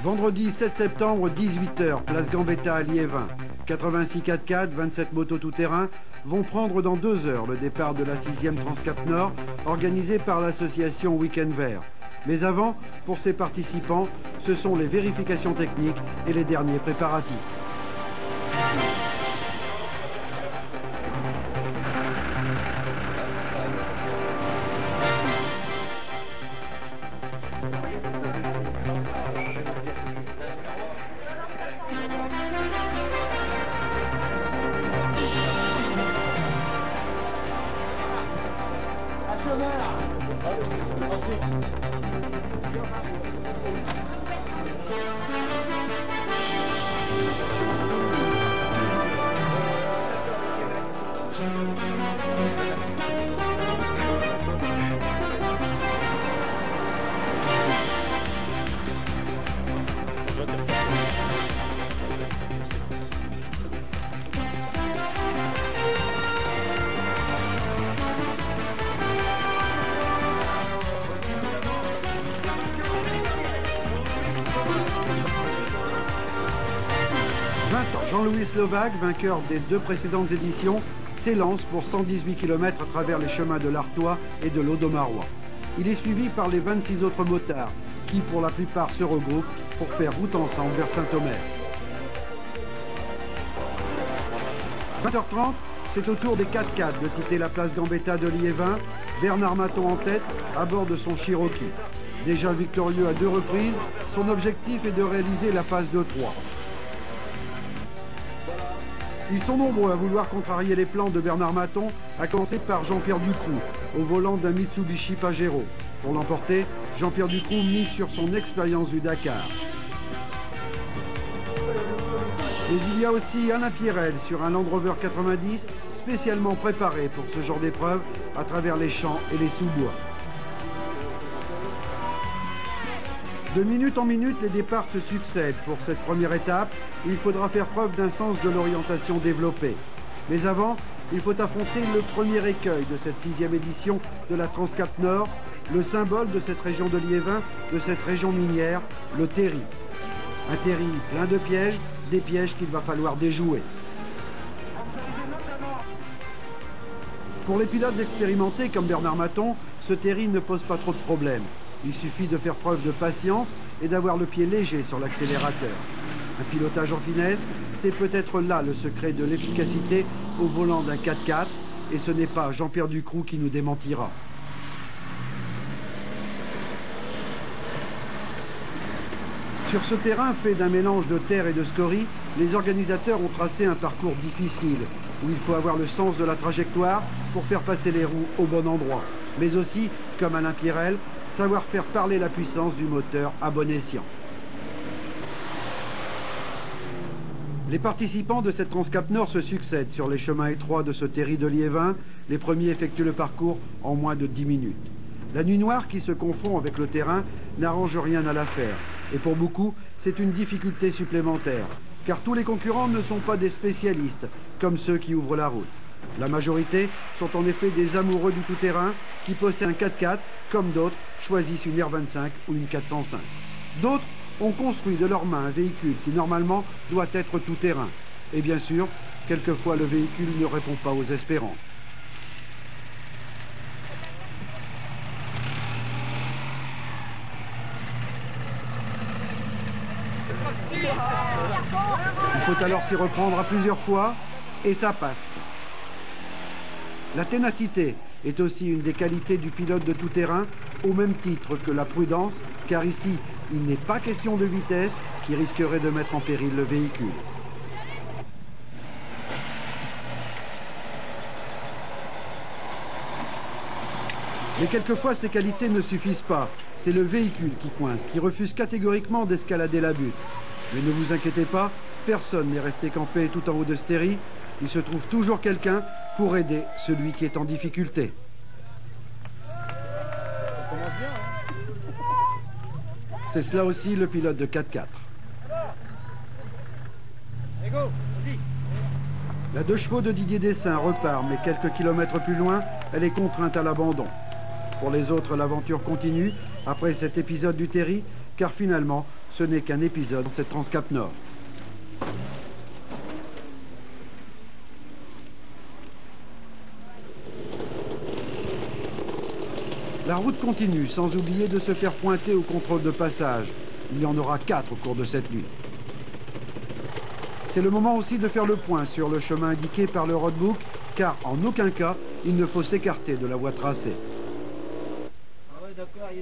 Vendredi 7 septembre, 18 h, place Gambetta à Liévin. 86 4x4, 27 motos tout-terrain vont prendre dans 2 heures le départ de la 6e Transcap Nord, organisée par l'association Week-end Vert. Mais avant, pour ces participants, ce sont les vérifications techniques et les derniers préparatifs. Jean-Louis Slovaque, vainqueur des 2 précédentes éditions, s'élance pour 118 km à travers les chemins de l'Artois et de l'Audomarois. Il est suivi par les 26 autres motards qui, pour la plupart, se regroupent pour faire route ensemble vers Saint-Omer. 20h30, c'est au tour des 4x4 de quitter la place Gambetta de Liévin, Bernard Maton en tête à bord de son Cherokee. Déjà victorieux à 2 reprises, son objectif est de réaliser la passe de 3. Ils sont nombreux à vouloir contrarier les plans de Bernard Maton, à commencer par Jean-Pierre Ducroux, au volant d'un Mitsubishi Pajero. Pour l'emporter, Jean-Pierre Ducroux mise sur son expérience du Dakar. Mais il y a aussi Alain Pierrel sur un Land Rover 90, spécialement préparé pour ce genre d'épreuve à travers les champs et les sous-bois. De minute en minute, les départs se succèdent. Pour cette première étape, il faudra faire preuve d'un sens de l'orientation développé. Mais avant, il faut affronter le premier écueil de cette 6e édition de la Transcap Nord, le symbole de cette région de Liévin, de cette région minière, le terri. Un terri plein de pièges, des pièges qu'il va falloir déjouer. Pour les pilotes expérimentés comme Bernard Maton, ce terri ne pose pas trop de problèmes. Il suffit de faire preuve de patience et d'avoir le pied léger sur l'accélérateur. Un pilotage en finesse, c'est peut-être là le secret de l'efficacité au volant d'un 4x4, et ce n'est pas Jean-Pierre Ducroux qui nous démentira. Sur ce terrain fait d'un mélange de terre et de scorie, les organisateurs ont tracé un parcours difficile, où il faut avoir le sens de la trajectoire pour faire passer les roues au bon endroit, mais aussi, comme Alain Pierrel, savoir faire parler la puissance du moteur à bon escient. Les participants de cette Transcap Nord se succèdent sur les chemins étroits de ce terri de Liévin. Les premiers effectuent le parcours en moins de 10 minutes. La nuit noire qui se confond avec le terrain n'arrange rien à l'affaire. Et pour beaucoup, c'est une difficulté supplémentaire, car tous les concurrents ne sont pas des spécialistes, comme ceux qui ouvrent la route. La majorité sont en effet des amoureux du tout-terrain qui possèdent un 4x4, comme d'autres choisissent une R25 ou une 405. D'autres ont construit de leurs mains un véhicule qui normalement doit être tout-terrain. Et bien sûr, quelquefois le véhicule ne répond pas aux espérances. Il faut alors s'y reprendre à plusieurs fois, et ça passe. La ténacité est aussi une des qualités du pilote de tout-terrain, au même titre que la prudence, car ici, il n'est pas question de vitesse qui risquerait de mettre en péril le véhicule. Mais quelquefois, ces qualités ne suffisent pas. C'est le véhicule qui coince, qui refuse catégoriquement d'escalader la butte. Mais ne vous inquiétez pas, personne n'est resté campé tout en haut de ce terri. Il se trouve toujours quelqu'un pour aider celui qui est en difficulté. C'est cela aussi le pilote de 4x4. La 2 chevaux de Didier Dessin repart, mais quelques kilomètres plus loin, elle est contrainte à l'abandon. Pour les autres, l'aventure continue après cet épisode du terri, car finalement, ce n'est qu'un épisode dans cette Transcap Nord. La route continue, sans oublier de se faire pointer au contrôle de passage. Il y en aura 4 au cours de cette nuit. C'est le moment aussi de faire le point sur le chemin indiqué par le roadbook, car en aucun cas, il ne faut s'écarter de la voie tracée.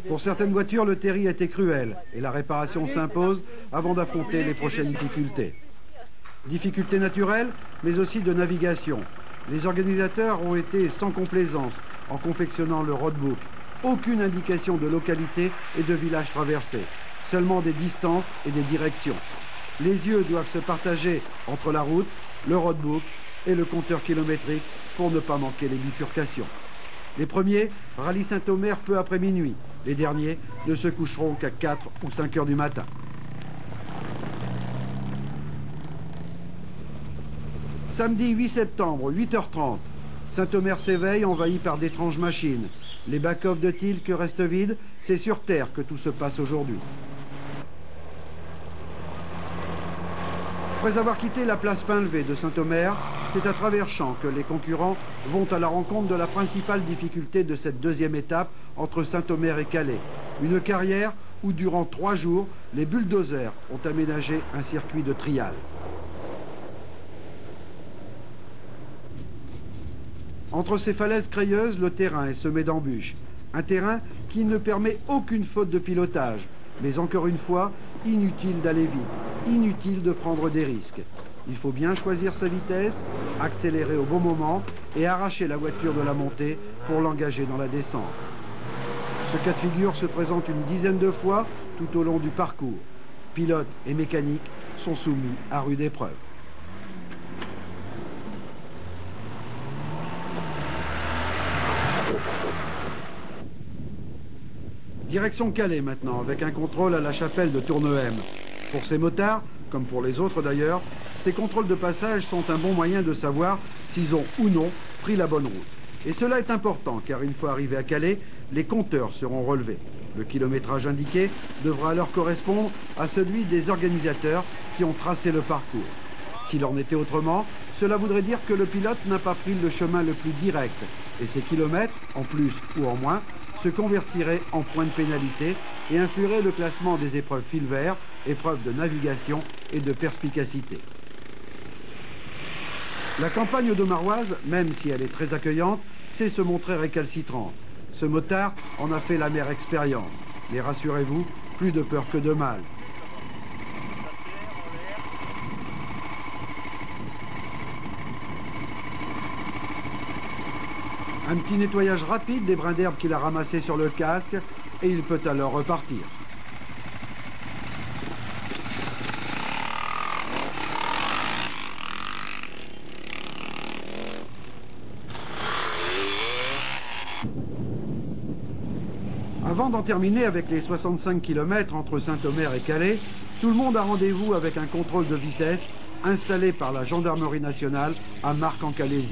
Pour certaines voitures, le terri a été cruel et la réparation s'impose avant d'affronter les prochaines difficultés. Difficultés naturelles, mais aussi de navigation. Les organisateurs ont été sans complaisance en confectionnant le roadbook. Aucune indication de localité et de village traversé, seulement des distances et des directions. Les yeux doivent se partager entre la route, le roadbook et le compteur kilométrique pour ne pas manquer les bifurcations. Les premiers rallient Saint-Omer peu après minuit. Les derniers ne se coucheront qu'à 4 ou 5 heures du matin. Samedi 8 septembre, 8h30, Saint-Omer s'éveille envahi par d'étranges machines. Les back-off de Tilk restent vides, c'est sur Terre que tout se passe aujourd'hui. Après avoir quitté la place Pain-Levé de Saint-Omer, c'est à travers champs que les concurrents vont à la rencontre de la principale difficulté de cette deuxième étape entre Saint-Omer et Calais. Une carrière où durant 3 jours, les bulldozers ont aménagé un circuit de trial. Entre ces falaises crayeuses, le terrain est semé d'embûches. Un terrain qui ne permet aucune faute de pilotage. Mais encore une fois, inutile d'aller vite, inutile de prendre des risques. Il faut bien choisir sa vitesse, accélérer au bon moment et arracher la voiture de la montée pour l'engager dans la descente. Ce cas de figure se présente une dizaine de fois tout au long du parcours. Pilotes et mécaniques sont soumis à rude épreuve. Direction Calais maintenant, avec un contrôle à la chapelle de Tournehem. Pour ces motards, comme pour les autres d'ailleurs, ces contrôles de passage sont un bon moyen de savoir s'ils ont ou non pris la bonne route. Et cela est important, car une fois arrivés à Calais, les compteurs seront relevés. Le kilométrage indiqué devra alors correspondre à celui des organisateurs qui ont tracé le parcours. S'il en était autrement, cela voudrait dire que le pilote n'a pas pris le chemin le plus direct, et ces kilomètres, en plus ou en moins, se convertirait en points de pénalité et influerait le classement des épreuves fil vert, épreuves de navigation et de perspicacité. La campagne audomaroise, même si elle est très accueillante, sait se montrer récalcitrante. Ce motard en a fait l'amère expérience. Mais rassurez-vous, plus de peur que de mal. Un petit nettoyage rapide des brins d'herbe qu'il a ramassés sur le casque et il peut alors repartir. Avant d'en terminer avec les 65 km entre Saint-Omer et Calais, tout le monde a rendez-vous avec un contrôle de vitesse installé par la gendarmerie nationale à Marcq-en-Calaisis.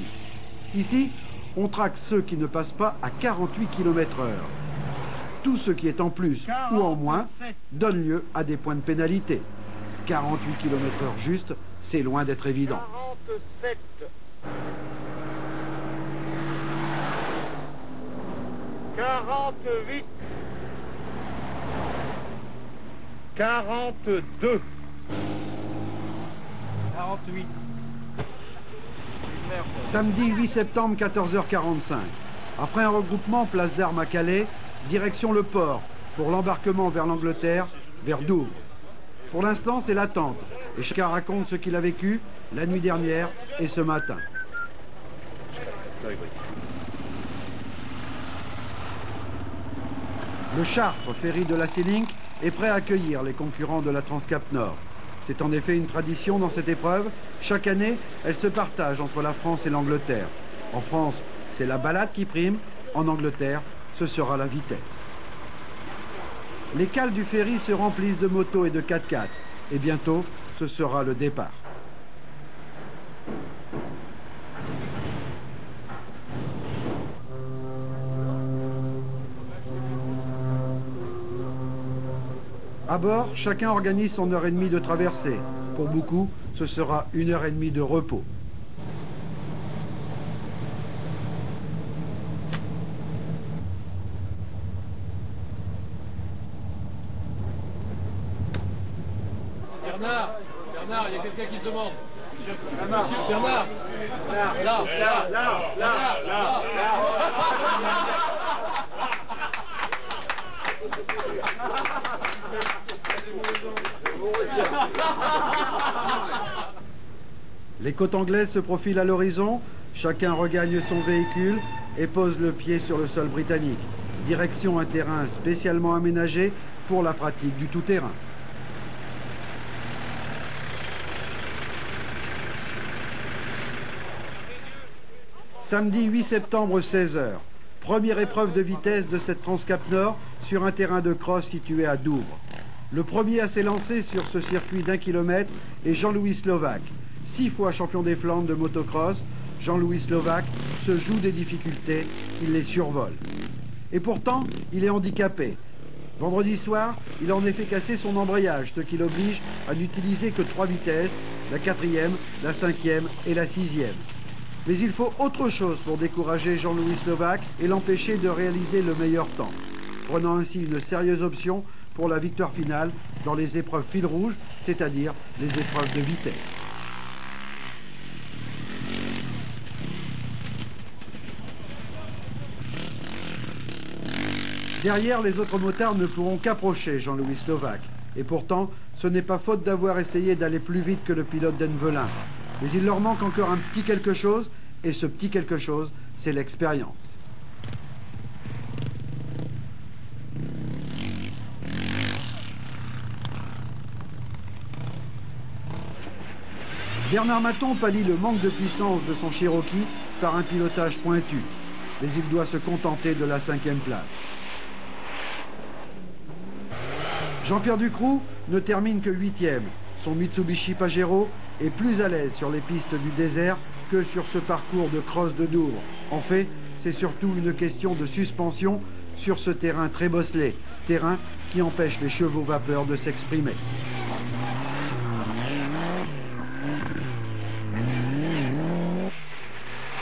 Ici, on traque ceux qui ne passent pas à 48 km/h. Tout ce qui est en plus ou en moins donne lieu à des points de pénalité. 48 km/h juste, c'est loin d'être évident. 47. 48. 42. 48. Samedi 8 septembre, 14h45. Après un regroupement place d'Armes à Calais, direction le port pour l'embarquement vers l'Angleterre, vers Douvres. Pour l'instant, c'est l'attente et chacun raconte ce qu'il a vécu la nuit dernière et ce matin. Le Chartres, ferry de la Sea-Link, est prêt à accueillir les concurrents de la Transcap Nord. C'est en effet une tradition dans cette épreuve. Chaque année, elle se partage entre la France et l'Angleterre. En France, c'est la balade qui prime. En Angleterre, ce sera la vitesse. Les cales du ferry se remplissent de motos et de 4x4. Et bientôt, ce sera le départ. À bord, chacun organise son heure et demie de traversée. Pour beaucoup, ce sera 1 heure et demie de repos. Bernard, il y a quelqu'un qui se demande. Monsieur Bernard. Là. Les côtes anglaises se profilent à l'horizon, chacun regagne son véhicule et pose le pied sur le sol britannique. Direction un terrain spécialement aménagé pour la pratique du tout-terrain. Samedi 8 septembre, 16h. Première épreuve de vitesse de cette Transcap Nord sur un terrain de cross situé à Douvres. Le premier à s'élancer sur ce circuit d'1 kilomètre est Jean-Louis Slovaque. 6 fois champion des Flandres de motocross, Jean-Louis Slovaque se joue des difficultés, il les survole. Et pourtant, il est handicapé. Vendredi soir, il a en effet cassé son embrayage, ce qui l'oblige à n'utiliser que 3 vitesses, la 4e, la 5e et la 6e. Mais il faut autre chose pour décourager Jean-Louis Slovaque et l'empêcher de réaliser le meilleur temps, prenant ainsi une sérieuse option pour la victoire finale dans les épreuves fil rouge, c'est-à-dire les épreuves de vitesse. Derrière, les autres motards ne pourront qu'approcher Jean-Louis Slovaque. Et pourtant, ce n'est pas faute d'avoir essayé d'aller plus vite que le pilote d'Envelin. Mais il leur manque encore un petit quelque chose, et ce petit quelque chose, c'est l'expérience. Bernard Maton pallie le manque de puissance de son Cherokee par un pilotage pointu. Mais il doit se contenter de la 5e place. Jean-Pierre Ducroux ne termine que 8e. Son Mitsubishi Pajero est plus à l'aise sur les pistes du désert que sur ce parcours de cross de Douvres. En fait, c'est surtout une question de suspension sur ce terrain très bosselé, terrain qui empêche les chevaux vapeur de s'exprimer.